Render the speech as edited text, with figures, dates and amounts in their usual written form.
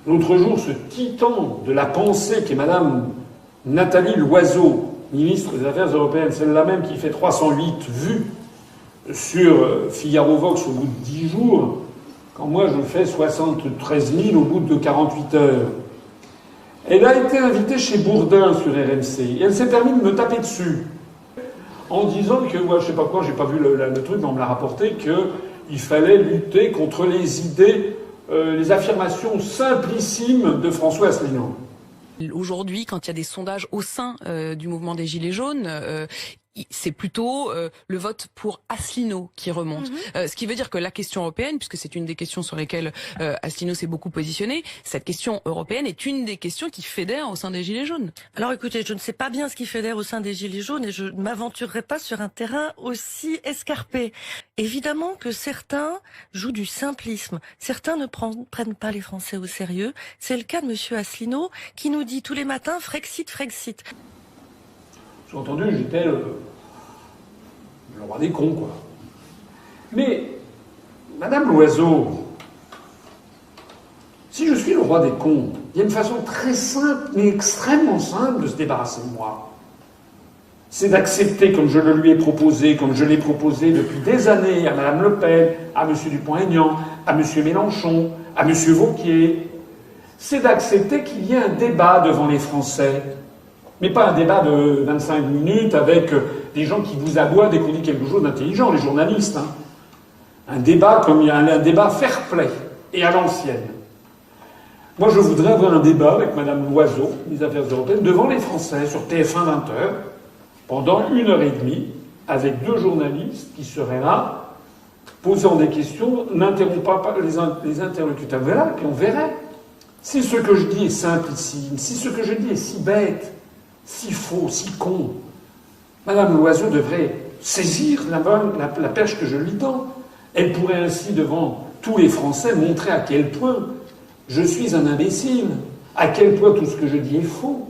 L'autre jour, ce titan de la pensée qui est Madame Nathalie Loiseau, ministre des Affaires européennes, celle-là même qui fait 308 vues sur Figaro Vox au bout de 10 jours, quand moi je fais 73 000 au bout de 48 heures. Elle a été invitée chez Bourdin sur RMC et elle s'est permis de me taper dessus en disant que, je sais pas quoi, j'ai pas vu le truc, mais on me l'a rapporté, qu'il fallait lutter contre les idées, les affirmations simplissimes de François Asselineau. Aujourd'hui, quand il y a des sondages au sein du mouvement des Gilets jaunes, c'est plutôt le vote pour Asselineau qui remonte. Ce qui veut dire que la question européenne, puisque c'est une des questions sur lesquelles Asselineau s'est beaucoup positionné, cette question européenne est une des questions qui fédère au sein des Gilets jaunes. Alors écoutez, je ne sais pas bien ce qui fédère au sein des Gilets jaunes et je ne m'aventurerai pas sur un terrain aussi escarpé. Évidemment que certains jouent du simplisme. Certains ne prennent pas les Français au sérieux. C'est le cas de monsieur Asselineau qui nous dit tous les matins Frexit, Frexit. J'ai entendu, j'étais le roi des cons, quoi. Mais, Madame Loiseau, si je suis le roi des cons, il y a une façon très simple, mais extrêmement simple de se débarrasser de moi. C'est d'accepter, comme je le lui ai proposé, comme je l'ai proposé depuis des années à Madame Le Pen, à Monsieur Dupont-Aignan, à Monsieur Mélenchon, à Monsieur Wauquiez, c'est d'accepter qu'il y ait un débat devant les Français. Mais pas un débat de 25 minutes avec des gens qui vous aboient dès qu'on dit quelque chose d'intelligent, les journalistes. Un débat comme il y a un débat fair-play et à l'ancienne. Moi, je voudrais avoir un débat avec Madame Loiseau, des Affaires européennes, devant les Français, sur TF1 20h, pendant 1h30, avec 2 journalistes qui seraient là, posant des questions, n'interrompant pas les interlocuteurs. Voilà, puis on verrait. Si ce que je dis est simplissime, si ce que je dis est si bête, si faux, si con, Madame Loiseau devrait saisir la perche que je lui tends. Elle pourrait ainsi, devant tous les Français, montrer à quel point je suis un imbécile, à quel point tout ce que je dis est faux.